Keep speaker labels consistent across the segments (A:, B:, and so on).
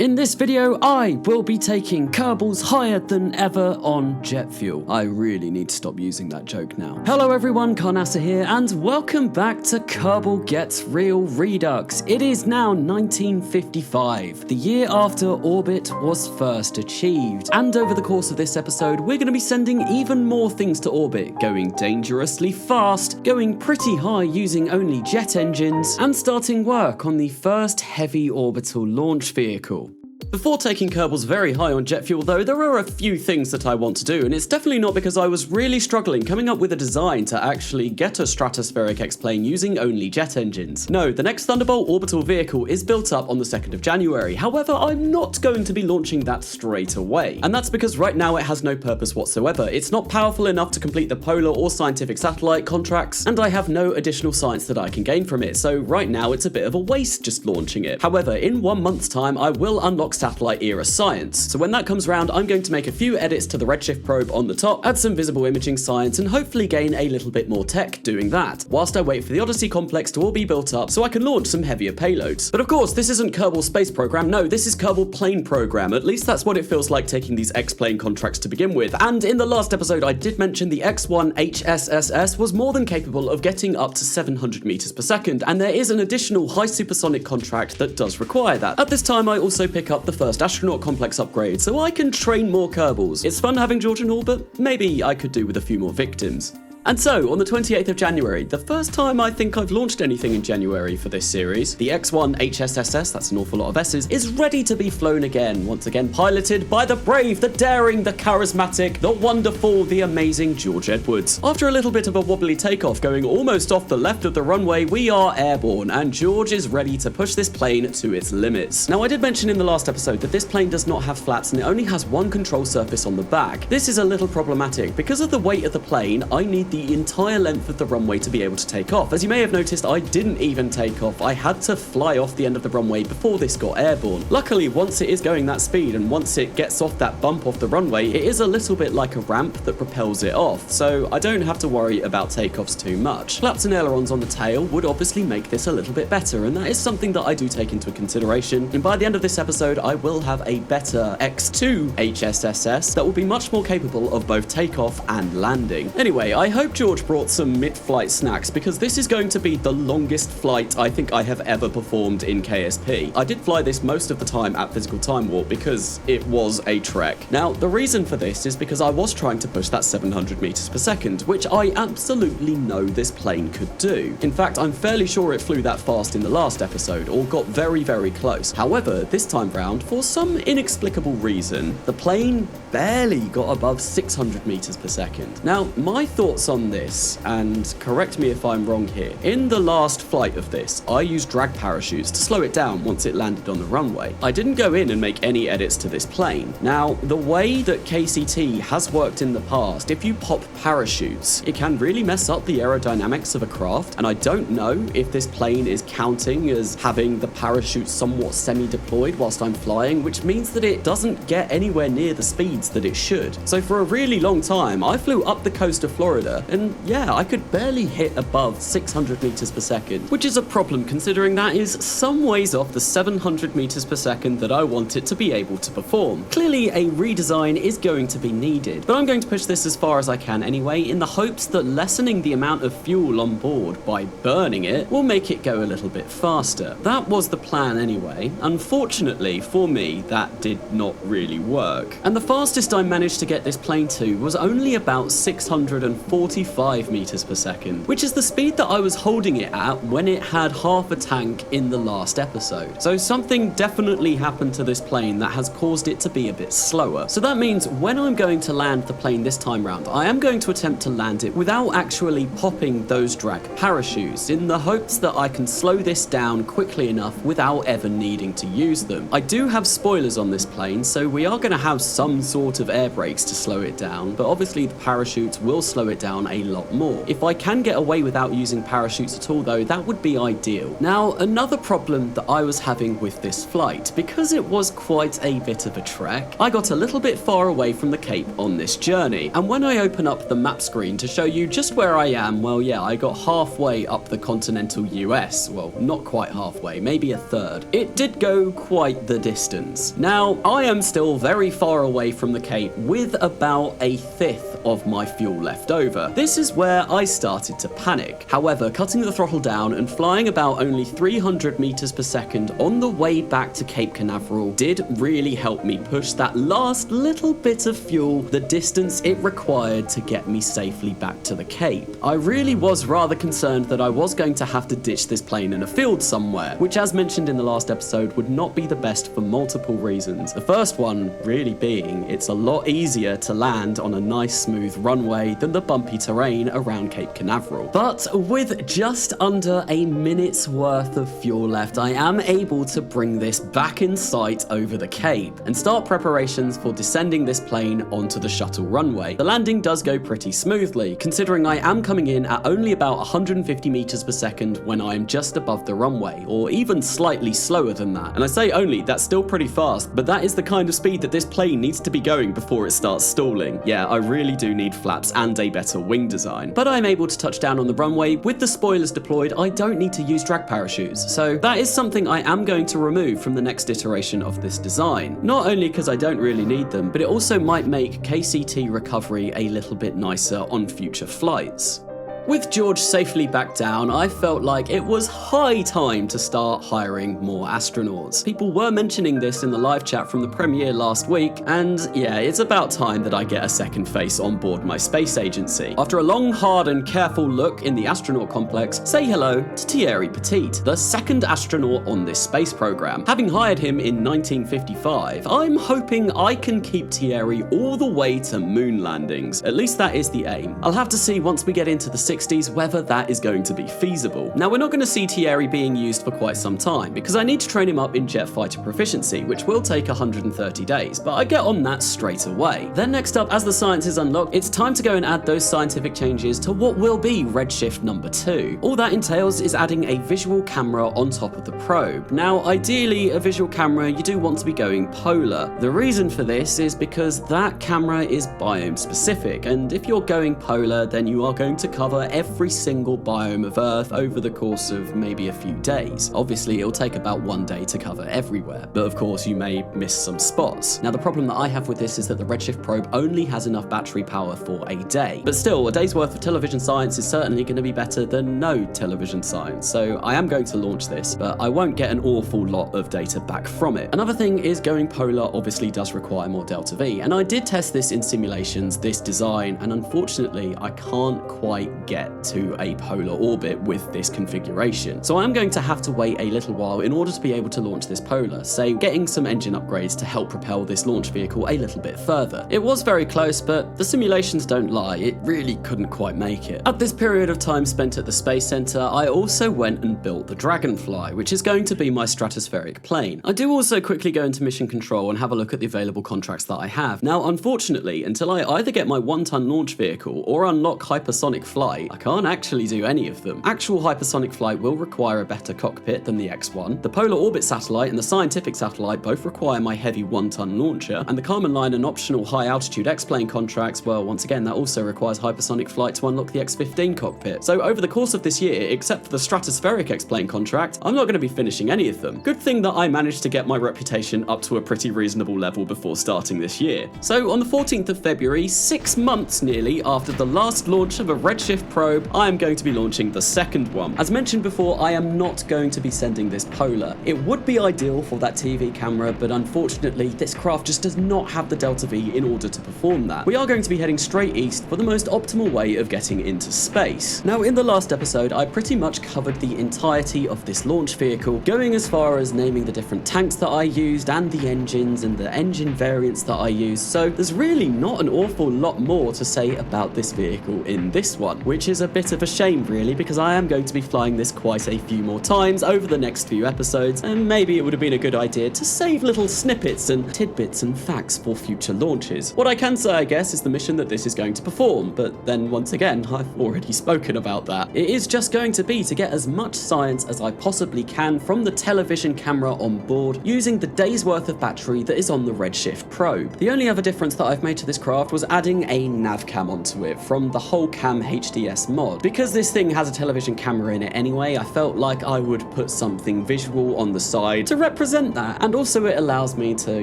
A: In this video, I will be taking Kerbals higher than ever on jet fuel. I really need to stop using that joke now. Hello everyone, Carnassa here, and welcome back to Kerbal Gets Real Redux. It is now 1955, the year after orbit was first achieved. And over the course of this episode, we're going to be sending even more things to orbit, going dangerously fast, going pretty high using only jet engines, and starting work on the first heavy orbital launch vehicle. Before taking Kerbals very high on jet fuel though, there are a few things that I want to do, and it's definitely not because I was really struggling coming up with a design to actually get a stratospheric X-plane using only jet engines. No, the next Thunderbolt orbital vehicle is built up on the 2nd of January, however I'm not going to be launching that straight away. And that's because right now it has no purpose whatsoever. It's not powerful enough to complete the polar or scientific satellite contracts, and I have no additional science that I can gain from it, so right now it's a bit of a waste just launching it. However, in 1 month's time I will unlock satellite era science. So when that comes around, I'm going to make a few edits to the Redshift probe on the top, add some visible imaging science, and hopefully gain a little bit more tech doing that, whilst I wait for the Odyssey complex to all be built up so I can launch some heavier payloads. But of course, this isn't Kerbal Space Program, no, this is Kerbal Plane Program. At least that's what it feels like taking these X-plane contracts to begin with. And in the last episode, I did mention the X1 HSSS was more than capable of getting up to 700 meters per second, and there is an additional high supersonic contract that does require that. At this time, I also pick up the first astronaut complex upgrade, so I can train more Kerbals. It's fun having George in orbit, maybe I could do with a few more victims. And so, on the 28th of January, the first time I think I've launched anything in January for this series, the X1 HSSS, that's an awful lot of S's, is ready to be flown again, once again piloted by the brave, the daring, the charismatic, the wonderful, the amazing George Edwards. After a little bit of a wobbly takeoff going almost off the left of the runway, we are airborne, and George is ready to push this plane to its limits. Now, I did mention in the last episode that this plane does not have flaps and it only has one control surface on the back. This is a little problematic. Because of the weight of the plane, I need the entire length of the runway to be able to take off. As you may have noticed, I didn't even take off. I had to fly off the end of the runway before this got airborne. Luckily, once it is going that speed and once it gets off that bump off the runway, it is a little bit like a ramp that propels it off, so I don't have to worry about takeoffs too much. Flaps and ailerons on the tail would obviously make this a little bit better, and that is something that I do take into consideration. And by the end of this episode, I will have a better X2 HSSS that will be much more capable of both takeoff and landing. Anyway, I hope George brought some mid-flight snacks because this is going to be the longest flight I think I have ever performed in KSP. I did fly this most of the time at Physical Time Warp because it was a trek. Now, the reason for this is because I was trying to push that 700 meters per second, which I absolutely know this plane could do. In fact, I'm fairly sure it flew that fast in the last episode, or got very, very close. However, this time round, for some inexplicable reason, the plane barely got above 600 meters per second. Now, my thoughts on this, and correct me if I'm wrong here, in the last flight of this, I used drag parachutes to slow it down once it landed on the runway. I didn't go in and make any edits to this plane. Now, the way that KCT has worked in the past, if you pop parachutes, it can really mess up the aerodynamics of a craft, and I don't know if this plane is counting as having the parachute somewhat semi-deployed whilst I'm flying, which means that it doesn't get anywhere near the speeds that it should. So for a really long time, I flew up the coast of Florida, and yeah, I could barely hit above 600 meters per second, which is a problem considering that is some ways off the 700 meters per second that I want it to be able to perform. Clearly, a redesign is going to be needed, but I'm going to push this as far as I can anyway, in the hopes that lessening the amount of fuel on board by burning it will make it go a little bit faster. That was the plan anyway. Unfortunately for me, that did not really work. And the fastest I managed to get this plane to was only about 645 meters per second, which is the speed that I was holding it at when it had half a tank in the last episode. So something definitely happened to this plane that has caused it to be a bit slower. So that means when I'm going to land the plane this time round, I am going to attempt to land it without actually popping those drag parachutes, in the hopes that I can slow this down quickly enough without ever needing to use them. I do have spoilers on this plane, so we are going to have some sort of air brakes to slow it down, but obviously the parachutes will slow it down down a lot more. If I can get away without using parachutes at all though, that would be ideal. Now, another problem that I was having with this flight, because it was quite a bit of a trek, I got a little bit far away from the Cape on this journey, and when I open up the map screen to show you just where I am, well yeah, I got halfway up the continental US, well not quite halfway, maybe a third. It did go quite the distance. Now, I am still very far away from the Cape with about a fifth of my fuel left over. This is where I started to panic. However, cutting the throttle down and flying about only 300 meters per second on the way back to Cape Canaveral did really help me push that last little bit of fuel the distance it required to get me safely back to the Cape. I really was rather concerned that I was going to have to ditch this plane in a field somewhere, which as mentioned in the last episode would not be the best for multiple reasons. The first one really being it's a lot easier to land on a nice smooth runway than the bumpy terrain around Cape Canaveral. But with just under a minute's worth of fuel left, I am able to bring this back in sight over the Cape and start preparations for descending this plane onto the shuttle runway. The landing does go pretty smoothly, considering I am coming in at only about 150 meters per second when I am just above the runway, or even slightly slower than that. And I say only, that's still pretty fast, but that is the kind of speed that this plane needs to be going before it starts stalling. Yeah, I really do need flaps and a better wing design. But I'm able to touch down on the runway with the spoilers deployed. I don't need to use drag parachutes, so that is something I am going to remove from the next iteration of this design. Not only because I don't really need them, but it also might make KCT recovery a little bit nicer on future flights. With George safely back down, I felt like it was high time to start hiring more astronauts. People were mentioning this in the live chat from the premiere last week, and yeah, it's about time that I get a second face on board my space agency. After a long, hard and careful look in the astronaut complex, say hello to Thierry Petit, the second astronaut on this space program. Having hired him in 1955, I'm hoping I can keep Thierry all the way to moon landings. At least that is the aim. I'll have to see once we get into the 60s whether that is going to be feasible. Now, we're not going to see Thierry being used for quite some time because I need to train him up in jet fighter proficiency, which will take 130 days, but I get on that straight away. Then next up, as the science is unlocked, it's time to go and add those scientific changes to what will be Redshift number 2. All that entails is adding a visual camera on top of the probe. Now, ideally, a visual camera, you do want to be going polar. The reason for this is because that camera is biome specific, and if you're going polar, then you are going to cover every single biome of Earth over the course of maybe a few days. Obviously, it'll take about 1 day to cover everywhere, but of course you may miss some spots. Now, the problem that I have with this is that the Redshift probe only has enough battery power for a day, but still, a day's worth of television science is certainly going to be better than no television science, so I am going to launch this, but I won't get an awful lot of data back from it. Another thing is going polar obviously does require more delta V, and I did test this in simulations, this design, and unfortunately I can't quite get to a polar orbit with this configuration. So I'm going to have to wait a little while in order to be able to launch this polar, say getting some engine upgrades to help propel this launch vehicle a little bit further. It was very close, but the simulations don't lie, it really couldn't quite make it. At this period of time spent at the Space Center, I also went and built the Dragonfly, which is going to be my stratospheric plane. I do also quickly go into mission control and have a look at the available contracts that I have. Now, unfortunately, until I either get my 1-ton launch vehicle or unlock hypersonic flight, I can't actually do any of them. Actual hypersonic flight will require a better cockpit than the X1. The Polar Orbit satellite and the Scientific satellite both require my heavy 1-ton launcher, and the Kármán line and optional high-altitude X-plane contracts, well, once again, that also requires hypersonic flight to unlock the X-15 cockpit. So over the course of this year, except for the stratospheric X-plane contract, I'm not going to be finishing any of them. Good thing that I managed to get my reputation up to a pretty reasonable level before starting this year. So on the 14th of February, 6 months nearly after the last launch of a Redshift probe, I am going to be launching the second one. As mentioned before, I am not going to be sending this polar. It would be ideal for that TV camera, but unfortunately, this craft just does not have the delta V in order to perform that. We are going to be heading straight east for the most optimal way of getting into space. Now, in the last episode, I pretty much covered the entirety of this launch vehicle, going as far as naming the different tanks that I used and the engines and the engine variants that I used, so there's really not an awful lot more to say about this vehicle in this one, which which is a bit of a shame really, because I am going to be flying this quite a few more times over the next few episodes, and maybe it would have been a good idea to save little snippets and tidbits and facts for future launches. What I can say, I guess, is the mission that this is going to perform, but then once again, I've already spoken about that. It is just going to be to get as much science as I possibly can from the television camera on board, using the day's worth of battery that is on the Redshift probe. The only other difference that I've made to this craft was adding a nav cam onto it from the HullCameraVDS mod. Because this thing has a television camera in it anyway, I felt like I would put something visual on the side to represent that, and also it allows me to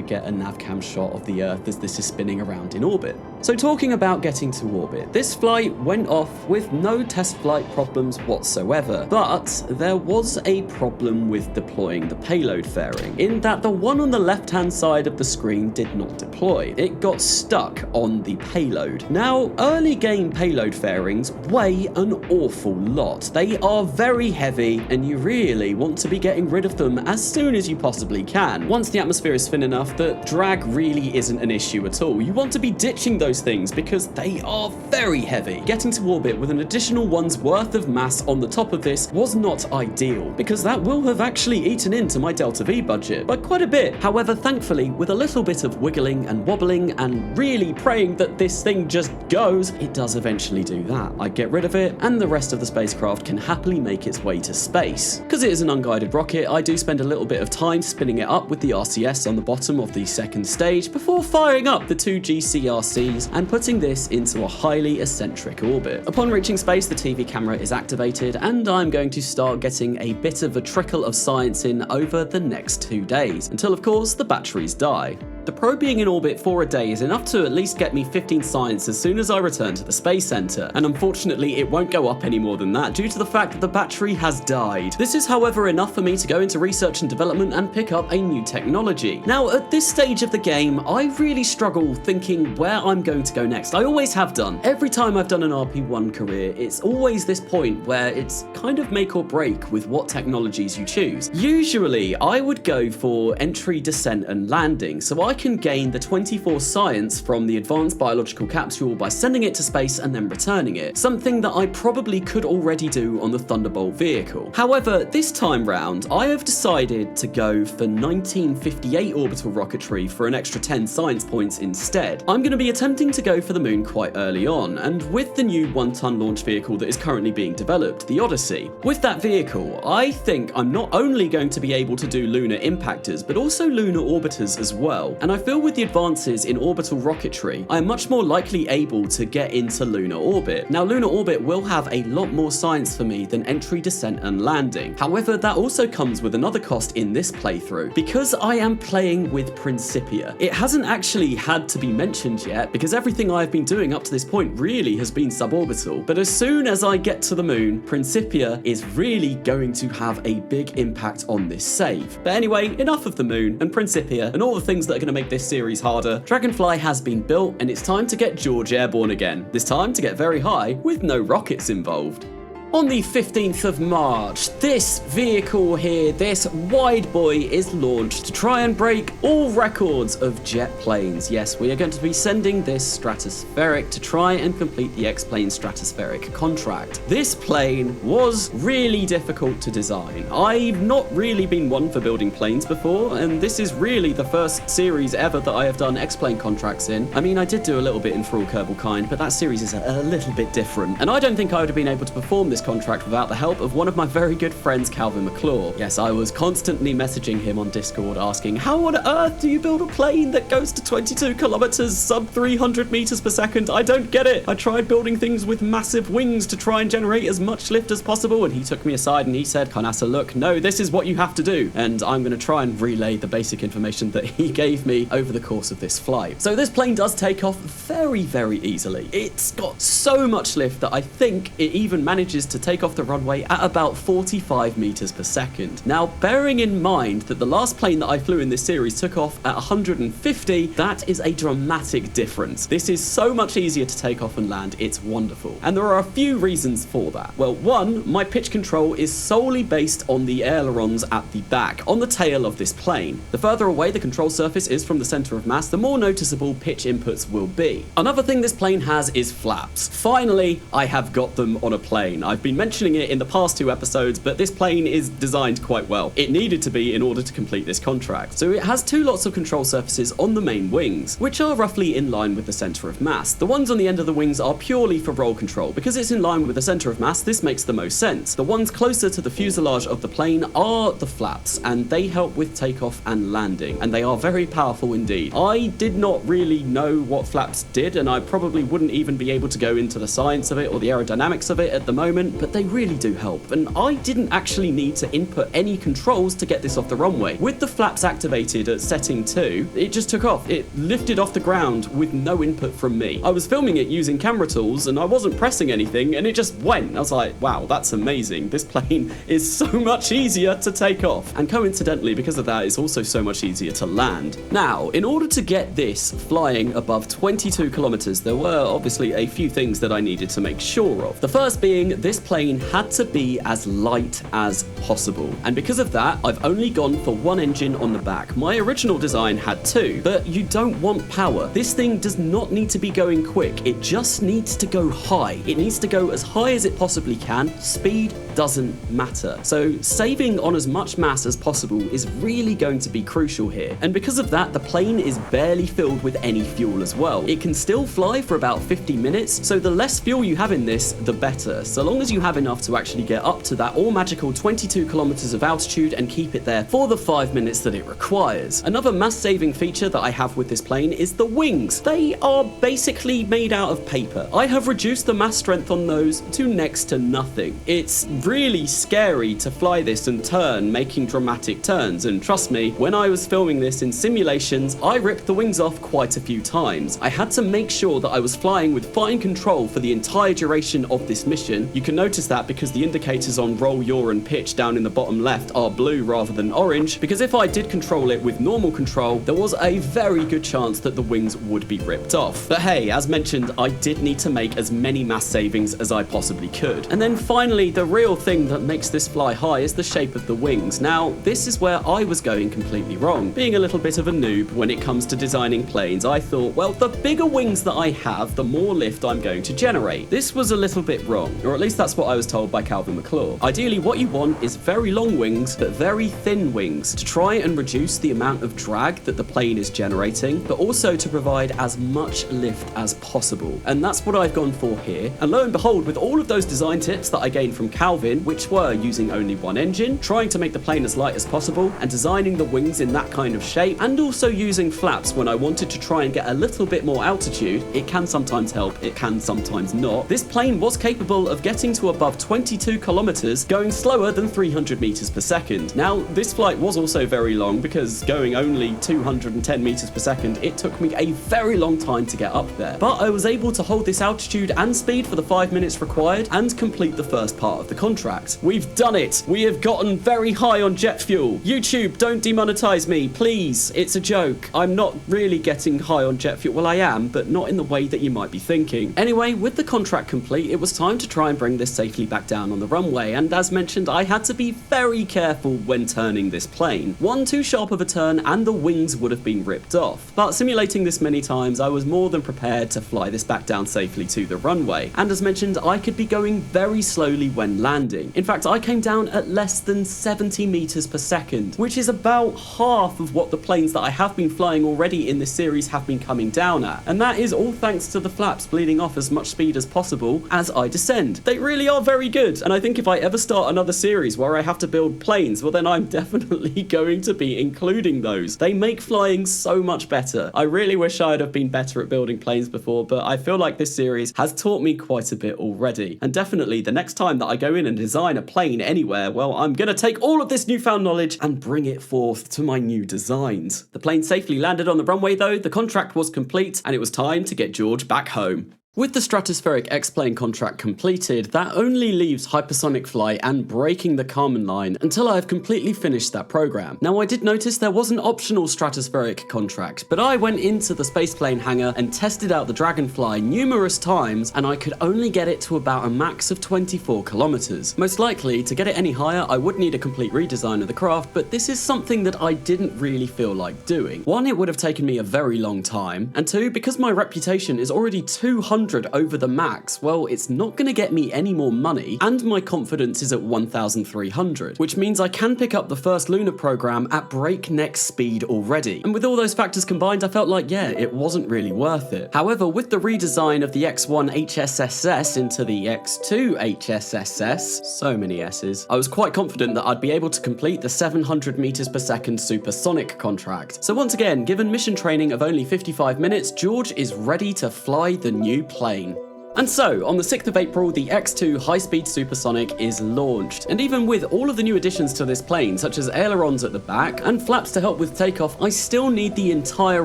A: get a nav cam shot of the Earth as this is spinning around in orbit. So talking about getting to orbit, this flight went off with no test flight problems whatsoever, but there was a problem with deploying the payload fairing, in that the one on the left hand side of the screen did not deploy. It got stuck on the payload. Now, early game payload fairings weigh an awful lot. They are very heavy, and you really want to be getting rid of them as soon as you possibly can. Once the atmosphere is thin enough that drag really isn't an issue at all, you want to be ditching those things because they are very heavy. Getting to orbit with an additional one's worth of mass on the top of this was not ideal, because that will have actually eaten into my Delta V budget by quite a bit. However, thankfully, with a little bit of wiggling and wobbling and really praying that this thing just goes, it does eventually do that. I get rid of it, and the rest of the spacecraft can happily make its way to space. Because it is an unguided rocket, I do spend a little bit of time spinning it up with the RCS on the bottom of the second stage before firing up the two GCRCs and putting this into a highly eccentric orbit. Upon reaching space, the TV camera is activated, and I'm going to start getting a bit of a trickle of science in over the next 2 days, until of course the batteries die. The probe being in orbit for a day is enough to at least get me 15 science as soon as I return to the Space Center, and unfortunately it won't go up any more than that due to the fact that the battery has died. This is however enough for me to go into research and development and pick up a new technology. Now at this stage of the game, I really struggle thinking where I'm going to go next. I always have done. Every time I've done an RP1 career, it's always this point where it's kind of make or break with what technologies you choose. Usually I would go for entry, descent and landing, so I can gain the 24 science from the advanced biological capsule by sending it to space and then returning it, something that I probably could already do on the Thunderbolt vehicle. However, this time round, I have decided to go for 1958 orbital rocketry for an extra 10 science points instead. I'm going to be attempting to go for the moon quite early on, and with the new 1-ton launch vehicle that is currently being developed, the Odyssey. With that vehicle, I think I'm not only going to be able to do lunar impactors, but also lunar orbiters as well. And I feel with the advances in orbital rocketry, I am much more likely able to get into lunar orbit. Now, lunar orbit will have a lot more science for me than entry, descent and landing. However, that also comes with another cost in this playthrough, because I am playing with Principia. It hasn't actually had to be mentioned yet, because everything I've been doing up to this point really has been suborbital. But as soon as I get to the moon, Principia is really going to have a big impact on this save. But anyway, enough of the moon and Principia and all the things that are going to make this series harder. Dragonfly has been built, and it's time to get George airborne again. This time to get very high with no rockets involved. On the 15th of March, this vehicle here, this wide boy, is launched to try and break all records of jet planes. Yes, we are going to be sending this stratospheric to try and complete the X-Plane stratospheric contract. This plane was really difficult to design. I've not really been one for building planes before, and this is really the first series ever that I have done X-Plane contracts in. I mean, I did do a little bit in For All Kerbal Kind, but that series is a little bit different, and I don't think I would have been able to perform this contract without the help of one of my very good friends, Calvin McClure. Yes, I was constantly messaging him on Discord asking, how on earth do you build a plane that goes to 22 kilometers, sub 300 meters per second? I don't get it. I tried building things with massive wings to try and generate as much lift as possible, and he took me aside and he said, Carnassa, look, no, this is what you have to do. And I'm going to try and relay the basic information that he gave me over the course of this flight. So this plane does take off very, very easily. It's got so much lift that I think it even manages to take off the runway at about 45 meters per second. Now, bearing in mind that the last plane that I flew in this series took off at 150, that is a dramatic difference. This is so much easier to take off and land, it's wonderful. And there are a few reasons for that. Well, one, my pitch control is solely based on the ailerons at the back, on the tail of this plane. The further away the control surface is from the center of mass, the more noticeable pitch inputs will be. Another thing this plane has is flaps. Finally, I have got them on a plane. I've been mentioning it in the past 2 episodes, but this plane is designed quite well. It needed to be in order to complete this contract. So it has 2 lots of control surfaces on the main wings, which are roughly in line with the center of mass. The ones on the end of the wings are purely for roll control. Because it's in line with the center of mass, this makes the most sense. The ones closer to the fuselage of the plane are the flaps, and they help with takeoff and landing, and they are very powerful indeed. I did not really know what flaps did, and I probably wouldn't even be able to go into the science of it or the aerodynamics of it at the moment, but they really do help, and I didn't actually need to input any controls to get this off the runway. With the flaps activated at setting 2, it just took off. It lifted off the ground with no input from me. I was filming it using camera tools, and I wasn't pressing anything, and it just went. I was like, wow, that's amazing. This plane is so much easier to take off. And coincidentally, because of that, it's also so much easier to land. Now, in order to get this flying above 22 kilometers, there were obviously a few things that I needed to make sure of. The first being, this plane had to be as light as possible. And because of that, I've only gone for 1 engine on the back. My original design had 2, but you don't want power. This thing does not need to be going quick. It just needs to go high. It needs to go as high as it possibly can. Speed doesn't matter. So saving on as much mass as possible is really going to be crucial here. And because of that, the plane is barely filled with any fuel as well. It can still fly for about 50 minutes, so the less fuel you have in this, the better. So long as you have enough to actually get up to that all magical 22 kilometers of altitude and keep it there for the 5 minutes that it requires. Another mass-saving feature that I have with this plane is the wings. They are basically made out of paper. I have reduced the mass strength on those to next to nothing. It's really scary to fly this and turn, making dramatic turns, and trust me, when I was filming this in simulations, I ripped the wings off quite a few times. I had to make sure that I was flying with fine control for the entire duration of this mission. You can notice that because the indicators on roll, yaw, and pitch down in the bottom left are blue rather than orange, because if I did control it with normal control, there was a very good chance that the wings would be ripped off. But hey, as mentioned, I did need to make as many mass savings as I possibly could. And then finally, the real thing that makes this fly high is the shape of the wings. Now, this is where I was going completely wrong. Being a little bit of a noob when it comes to designing planes, I thought, well, the bigger wings that I have, the more lift I'm going to generate. This was a little bit wrong, or at least that's what I was told by Calvin McClure. Ideally, what you want is very long wings, but very thin wings, to try and reduce the amount of drag that the plane is generating, but also to provide as much lift as possible. And that's what I've gone for here. And lo and behold, with all of those design tips that I gained from Calvin, which were using only 1 engine, trying to make the plane as light as possible, and designing the wings in that kind of shape, and also using flaps when I wanted to try and get a little bit more altitude, it can sometimes help, it can sometimes not. This plane was capable of getting to above 22 kilometers, going slower than 300 meters per second. Now, this flight was also very long because going only 210 meters per second, it took me a very long time to get up there. But I was able to hold this altitude and speed for the 5 minutes required and complete the first part of the contract. We've done it! We have gotten very high on jet fuel. YouTube, don't demonetize me, please. It's a joke. I'm not really getting high on jet fuel. Well, I am, but not in the way that you might be thinking. Anyway, with the contract complete, it was time to try and bring this safely back down on the runway, and as mentioned, I had to be very careful when turning this plane. One too sharp of a turn and the wings would have been ripped off. But simulating this many times, I was more than prepared to fly this back down safely to the runway. And as mentioned, I could be going very slowly when landing. In fact, I came down at less than 70 meters per second, which is about half of what the planes that I have been flying already in this series have been coming down at. And that is all thanks to the flaps bleeding off as much speed as possible as I descend. They really are very good, and I think if I ever start another series where I have to build planes, well then I'm definitely going to be including those. They make flying so much better. I really wish I'd have been better at building planes before, but I feel like this series has taught me quite a bit already. And definitely the next time that I go in and design a plane anywhere, well, I'm gonna take all of this newfound knowledge and bring it forth to my new designs. The plane safely landed on the runway though, the contract was complete, and it was time to get George back home. With the stratospheric X-plane contract completed, that only leaves hypersonic flight and breaking the Kármán line until I have completely finished that program. Now I did notice there was an optional stratospheric contract, but I went into the spaceplane hangar and tested out the Dragonfly numerous times, and I could only get it to about a max of 24 kilometers. Most likely, to get it any higher, I would need a complete redesign of the craft, but this is something that I didn't really feel like doing. One, it would have taken me a very long time, and two, because my reputation is already 200 over the max, well, it's not going to get me any more money, and my confidence is at 1,300, which means I can pick up the first lunar program at breakneck speed already. And with all those factors combined, I felt like, yeah, it wasn't really worth it. However, with the redesign of the X1 HSSS into the X2 HSSS, so many S's, I was quite confident that I'd be able to complete the 700 meters per second supersonic contract. So once again, given mission training of only 55 minutes, George is ready to fly the new plane. And so, on the 6th of April, the X2 high-speed supersonic is launched. And even with all of the new additions to this plane, such as ailerons at the back and flaps to help with takeoff, I still need the entire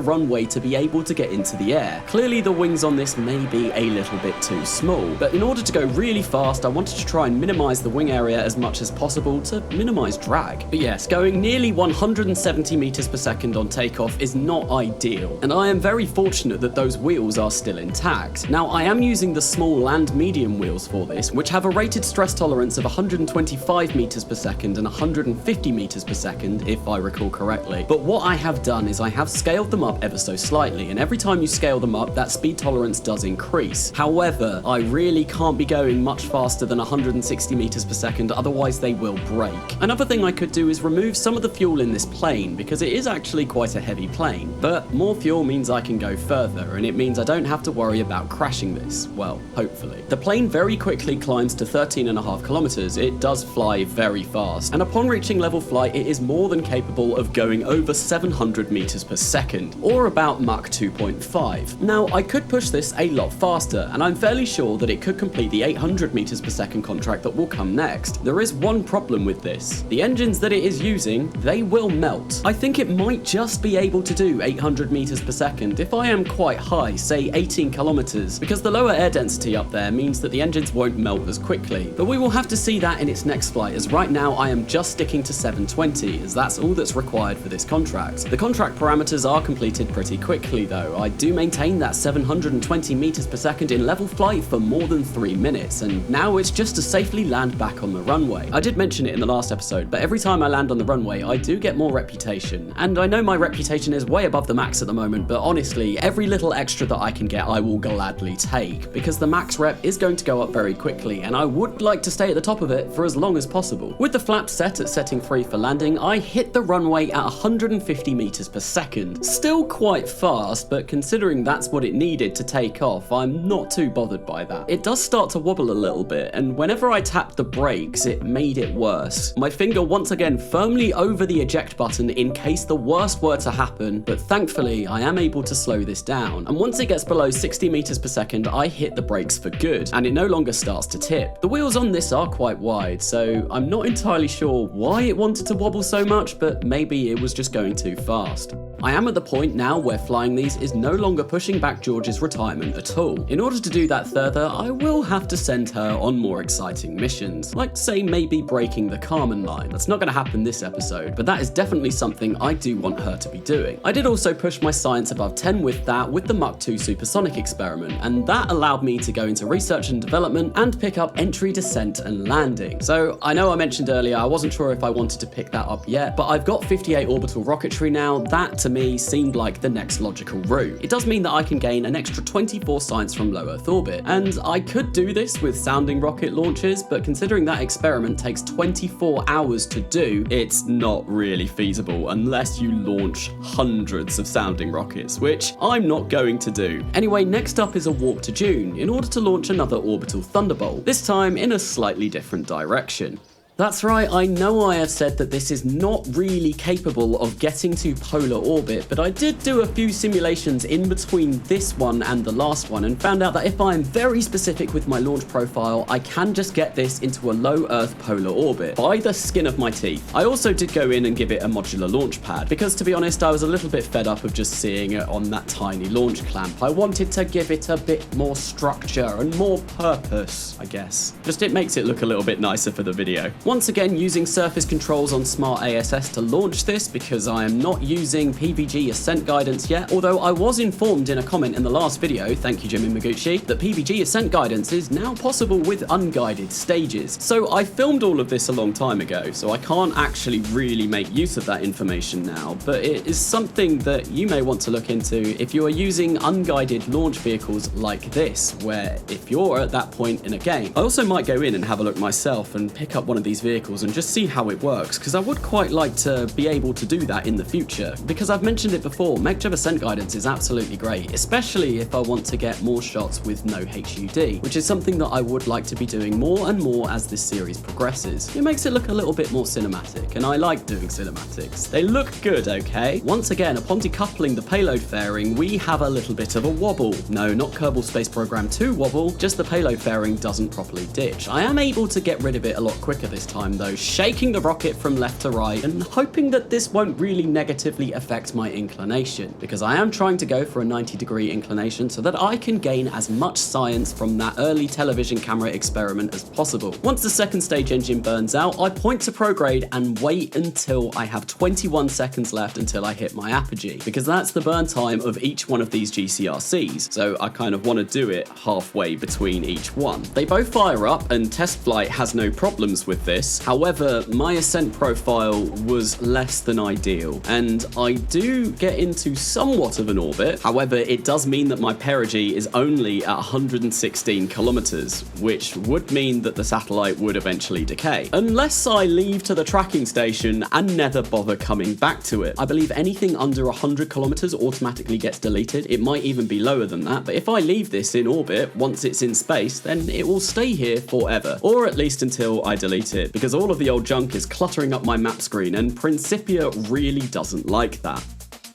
A: runway to be able to get into the air. Clearly the wings on this may be a little bit too small, but in order to go really fast, I wanted to try and minimize the wing area as much as possible to minimize drag. But yes, going nearly 170 meters per second on takeoff is not ideal, and I am very fortunate that those wheels are still intact. Now, I am using the small and medium wheels for this, which have a rated stress tolerance of 125 meters per second and 150 meters per second, if I recall correctly. But what I have done is I have scaled them up ever so slightly, and every time you scale them up, that speed tolerance does increase. However, I really can't be going much faster than 160 meters per second, otherwise they will break. Another thing I could do is remove some of the fuel in this plane, because it is actually quite a heavy plane. But more fuel means I can go further, and it means I don't have to worry about crashing this. Well, hopefully. The plane very quickly climbs to 13.5 kilometers. It does fly very fast, and upon reaching level flight, it is more than capable of going over 700 meters per second, or about Mach 2.5. Now, I could push this a lot faster, and I'm fairly sure that it could complete the 800 meters per second contract that will come next. There is one problem with this. The engines that it is using, they will melt. I think it might just be able to do 800 meters per second if I am quite high, say 18 kilometers, because the lower air density up there means that the engines won't melt as quickly. But we will have to see that in its next flight, as right now I am just sticking to 720, as that's all that's required for this contract. The contract parameters are completed pretty quickly though. I do maintain that 720 meters per second in level flight for more than 3 minutes, and now it's just to safely land back on the runway. I did mention it in the last episode, but every time I land on the runway, I do get more reputation. And I know my reputation is way above the max at the moment, but honestly, every little extra that I can get, I will gladly take, because the max rep is going to go up very quickly, and I would like to stay at the top of it for as long as possible. With the flaps set at setting 3 for landing, I hit the runway at 150 meters per second. Still quite fast, but considering that's what it needed to take off, I'm not too bothered by that. It does start to wobble a little bit, and whenever I tapped the brakes, it made it worse. My finger once again firmly over the eject button in case the worst were to happen, but thankfully I am able to slow this down, and once it gets below 60 meters per second, I hit the brakes for good, and it no longer starts to tip. The wheels on this are quite wide, so I'm not entirely sure why it wanted to wobble so much, but maybe it was just going too fast. I am at the point now where flying these is no longer pushing back George's retirement at all. In order to do that further, I will have to send her on more exciting missions, like say maybe breaking the Kármán line. That's not going to happen this episode, but that is definitely something I do want her to be doing. I did also push my science above 10 with that with the Mach 2 supersonic experiment, and that allowed me to go into research and development and pick up entry, descent and landing. So I know I mentioned earlier I wasn't sure if I wanted to pick that up yet, but I've got 58 orbital rocketry now. That to me seemed like the next logical route. It does mean that I can gain an extra 24 science from low Earth orbit, and I could do this with sounding rocket launches, but considering that experiment takes 24 hours to do, it's not really feasible unless you launch hundreds of sounding rockets, which I'm not going to do. Anyway, next up is a warp to June in order to launch another orbital thunderbolt, this time in a slightly different direction. That's right, I know I have said that this is not really capable of getting to polar orbit, but I did do a few simulations in between this one and the last one and found out that if I am very specific with my launch profile, I can just get this into a low Earth polar orbit by the skin of my teeth. I also did go in and give it a modular launch pad because, to be honest, I was a little bit fed up of just seeing it on that tiny launch clamp. I wanted to give it a bit more structure and more purpose, I guess. Just it makes it look a little bit nicer for the video. Once again, using surface controls on Smart ASS to launch this because I am not using PVG ascent guidance yet, although I was informed in a comment in the last video, thank you Jimmy Maguchi, that PVG ascent guidance is now possible with unguided stages. So I filmed all of this a long time ago, so I can't actually really make use of that information now, but it is something that you may want to look into if you are using unguided launch vehicles like this, where if you're at that point in a game. I also might go in and have a look myself and pick up one of these vehicles and just see how it works, because I would quite like to be able to do that in the future, because I've mentioned it before, MechJev ascent guidance is absolutely great, especially if I want to get more shots with no HUD, which is something that I would like to be doing more and more as this series progresses. It makes it look a little bit more cinematic, and I like doing cinematics. They look good, okay? Once again, upon decoupling the payload fairing, we have a little bit of a wobble. No, not Kerbal Space Program 2 wobble, just the payload fairing doesn't properly ditch. I am able to get rid of it a lot quicker this time though, shaking the rocket from left to right and hoping that this won't really negatively affect my inclination, because I am trying to go for a 90-degree inclination so that I can gain as much science from that early television camera experiment as possible. Once the second stage engine burns out, I point to prograde and wait until I have 21 seconds left until I hit my apogee, because that's the burn time of each one of these GCRCs, so I kind of want to do it halfway between each one. They both fire up and test flight has no problems with this. However, my ascent profile was less than ideal, and I do get into somewhat of an orbit. However, it does mean that my perigee is only at 116 kilometers, which would mean that the satellite would eventually decay, unless I leave to the tracking station and never bother coming back to it. I believe anything under 100 kilometers automatically gets deleted. It might even be lower than that, but if I leave this in orbit, once it's in space, then it will stay here forever, or at least until I delete it, because all of the old junk is cluttering up my map screen, and Principia really doesn't like that.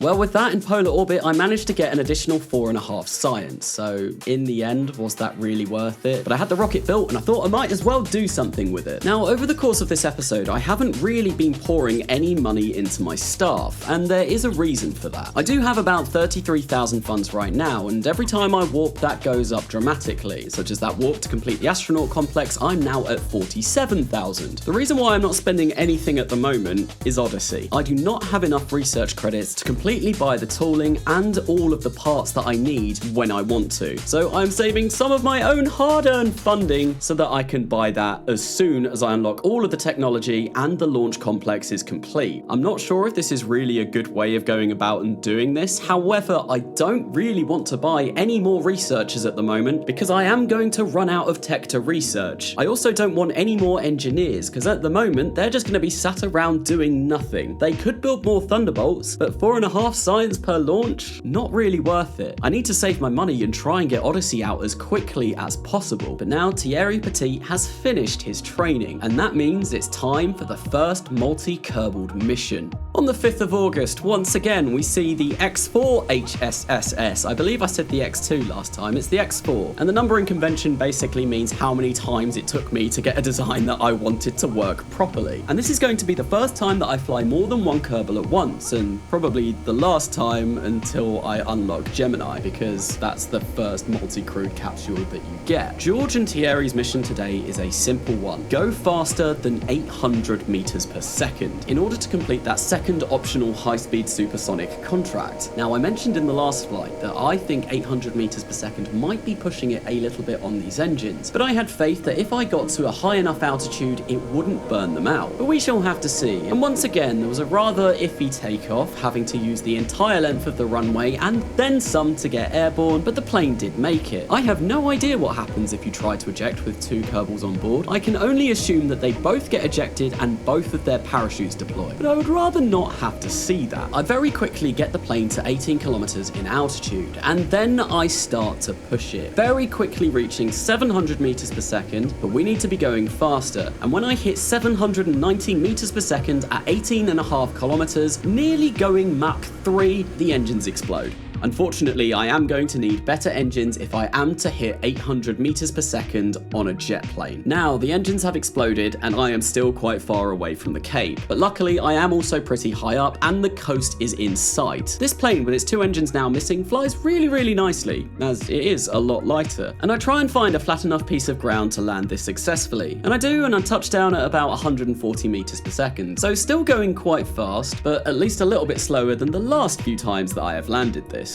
A: Well, with that in polar orbit, I managed to get an additional 4.5 science, so in the end, was that really worth it? But I had the rocket built and I thought I might as well do something with it. Now, over the course of this episode, I haven't really been pouring any money into my staff, and there is a reason for that. I do have about 33,000 funds right now, and every time I warp, that goes up dramatically, such as that warp to complete the astronaut complex, I'm now at 47,000. The reason why I'm not spending anything at the moment is Odyssey. I do not have enough research credits to completely buy the tooling and all of the parts that I need when I want to. So I'm saving some of my own hard-earned funding so that I can buy that as soon as I unlock all of the technology and the launch complex is complete. I'm not sure if this is really a good way of going about and doing this. However, I don't really want to buy any more researchers at the moment because I am going to run out of tech to research. I also don't want any more engineers because at the moment they're just going to be sat around doing nothing. They could build more Thunderbolts, but 4.5 science per launch? Not really worth it. I need to save my money and try and get Odyssey out as quickly as possible. But now Thierry Petit has finished his training, and that means it's time for the first multi-Kerbaled mission. On the 5th of August, once again, we see the X4 HSSS. I believe I said the X2 last time, it's the X4. And the numbering convention basically means how many times it took me to get a design that I wanted to work properly. And this is going to be the first time that I fly more than one Kerbal at once, and probably the last time until I unlock Gemini, because that's the first multi-crewed capsule that you get. George and Thierry's mission today is a simple one. Go faster than 800 meters per second in order to complete that second optional high-speed supersonic contract. Now, I mentioned in the last flight that I think 800 meters per second might be pushing it a little bit on these engines, but I had faith that if I got to a high enough altitude, it wouldn't burn them out. But we shall have to see. And once again, there was a rather iffy takeoff, having to use the entire length of the runway and then some to get airborne, but the plane did make it. I have no idea what happens if you try to eject with two Kerbals on board. I can only assume that they both get ejected and both of their parachutes deploy, but I would rather not not have to see that. I very quickly get the plane to 18 kilometers in altitude, and then I start to push it, very quickly reaching 700 meters per second, but we need to be going faster. And when I hit 790 meters per second at 18.5 kilometers, nearly going Mach 3, the engines explode. Unfortunately, I am going to need better engines if I am to hit 800 meters per second on a jet plane. Now, the engines have exploded and I am still quite far away from the Cape, but luckily I am also pretty high up and the coast is in sight. This plane with its 2 engines now missing flies really nicely, as it is a lot lighter. And I try and find a flat enough piece of ground to land this successfully. And I do, and I touch down at about 140 meters per second. So still going quite fast, but at least a little bit slower than the last few times that I have landed this.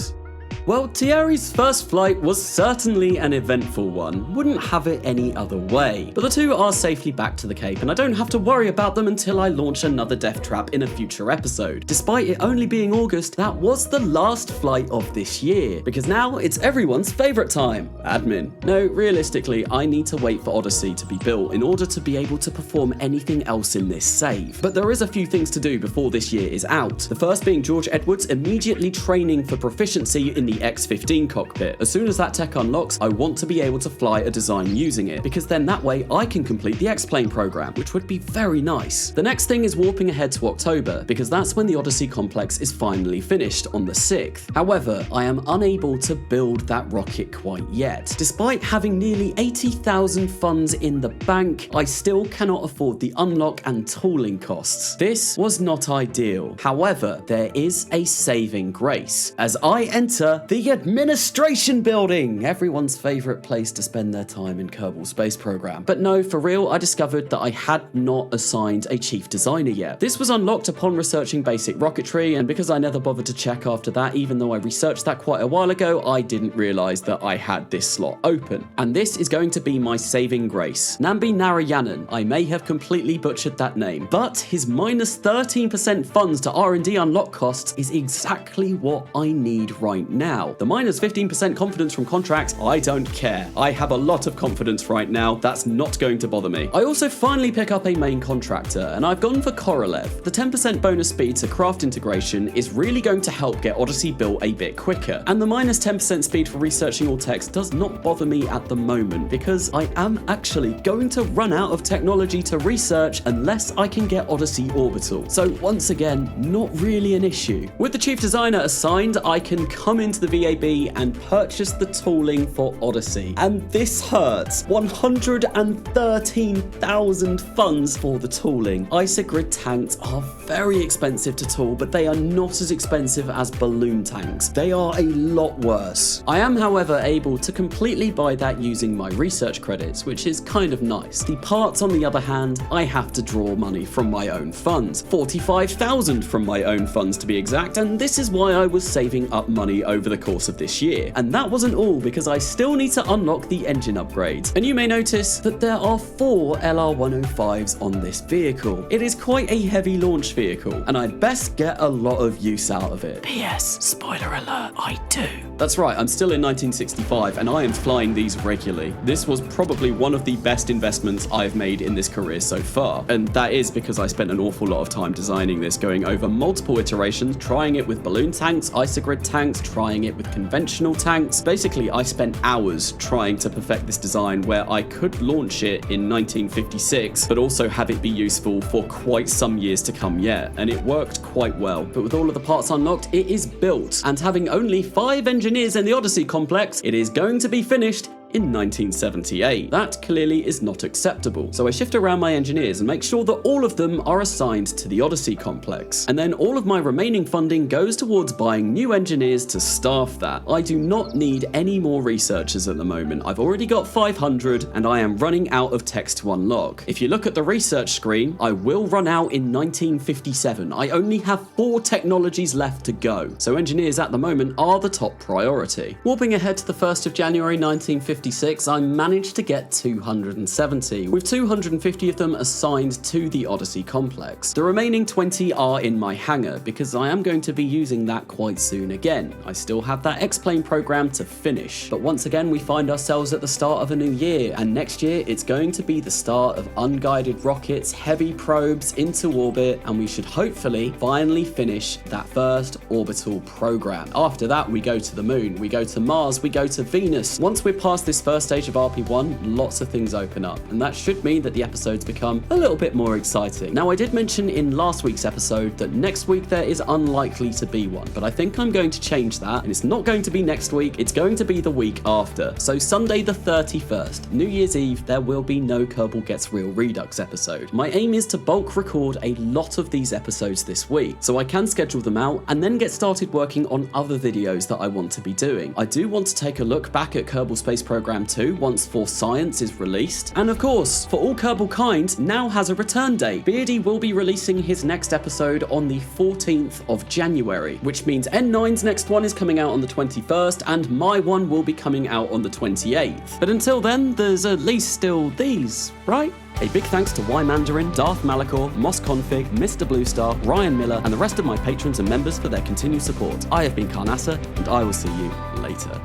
A: Well, Thierry's first flight was certainly an eventful one, wouldn't have it any other way. But the two are safely back to the Cape and I don't have to worry about them until I launch another death trap in a future episode. Despite it only being August, that was the last flight of this year, because now it's everyone's favourite time, admin. No, realistically, I need to wait for Odyssey to be built in order to be able to perform anything else in this save. But there is a few things to do before this year is out. The first being George Edwards immediately training for proficiency in the X-15 cockpit. As soon as that tech unlocks, I want to be able to fly a design using it, because then that way I can complete the X-Plane program, which would be very nice. The next thing is warping ahead to October, because that's when the Odyssey complex is finally finished on the 6th. However, I am unable to build that rocket quite yet. Despite having nearly 80,000 funds in the bank, I still cannot afford the unlock and tooling costs. This was not ideal. However, there is a saving grace, as I enter the administration building, everyone's favourite place to spend their time in Kerbal Space Program. But no, for real, I discovered that I had not assigned a chief designer yet. This was unlocked upon researching basic rocketry, and because I never bothered to check after that, even though I researched that quite a while ago, I didn't realise that I had this slot open. And this is going to be my saving grace. Nambi Narayanan, I may have completely butchered that name, but his minus 13% funds to R&D unlock costs is exactly what I need right now. The minus 15% confidence from contracts, I don't care. I have a lot of confidence right now, that's not going to bother me. I also finally pick up a main contractor, and I've gone for Korolev. The 10% bonus speed to craft integration is really going to help get Odyssey built a bit quicker, and the minus 10% speed for researching all text does not bother me at the moment, because I am actually going to run out of technology to research unless I can get Odyssey Orbital. So once again, not really an issue. With the chief designer assigned, I can come into the VAB and purchase the tooling for Odyssey. And this hurts. 113,000 funds for the tooling. Isogrid tanks are very expensive to tool, but they are not as expensive as balloon tanks. They are a lot worse. I am, however, able to completely buy that using my research credits, which is kind of nice. The parts, on the other hand, I have to draw money from my own funds. 45,000 from my own funds to be exact, and this is why I was saving up money over the course of this year. And that wasn't all, because I still need to unlock the engine upgrades. And you may notice that there are 4 LR105s on this vehicle. It is quite a heavy launch vehicle, and I'd best get a lot of use out of it. P.S. Spoiler alert, I do. That's right, I'm still in 1965, and I am flying these regularly. This was probably one of the best investments I've made in this career so far, and that is because I spent an awful lot of time designing this, going over multiple iterations, trying it with balloon tanks, isogrid tanks, trying it with conventional tanks. Basically, I spent hours trying to perfect this design where I could launch it in 1956, but also have it be useful for quite some years to come yet, and it worked quite well. But with all of the parts unlocked, it is built, and having only 5 engineers in the Odyssey complex, it is going to be finished in 1978. That clearly is not acceptable. So I shift around my engineers and make sure that all of them are assigned to the Odyssey complex. And then all of my remaining funding goes towards buying new engineers to staff that. I do not need any more researchers at the moment. I've already got 500 and I am running out of text to unlock. If you look at the research screen, I will run out in 1957. I only have 4 technologies left to go. So engineers at the moment are the top priority. Warping ahead to the 1st of January 1958, 256, I managed to get 270, with 250 of them assigned to the Odyssey complex. The remaining 20 are in my hangar, because I am going to be using that quite soon again. I still have that X-Plane program to finish. But once again, we find ourselves at the start of a new year, and next year it's going to be the start of unguided rockets, heavy probes into orbit, and we should hopefully finally finish that first orbital program. After that, we go to the moon, we go to Mars, we go to Venus. Once we're past this first stage of RP1, lots of things open up, and that should mean that the episodes become a little bit more exciting. Now, I did mention in last week's episode that next week there is unlikely to be one, but I think I'm going to change that, and it's not going to be next week, it's going to be the week after. So Sunday the 31st, New Year's Eve, there will be no Kerbal Gets Real Redux episode. My aim is to bulk record a lot of these episodes this week, so I can schedule them out and then get started working on other videos that I want to be doing. I do want to take a look back at Kerbal Space Program 2 once For Science is released, and of course, For All Kerbal Kind now has a return date. Beardy will be releasing his next episode on the 14th of January, which means N9's next one is coming out on the 21st, and my one will be coming out on the 28th. But until then, there's at least still these, right? A big thanks to Y Mandarin, Darth Malachor, Moss Config, Mr. Bluestar, Ryan Miller, and the rest of my patrons and members for their continued support. I have been Carnassa, and I will see you later.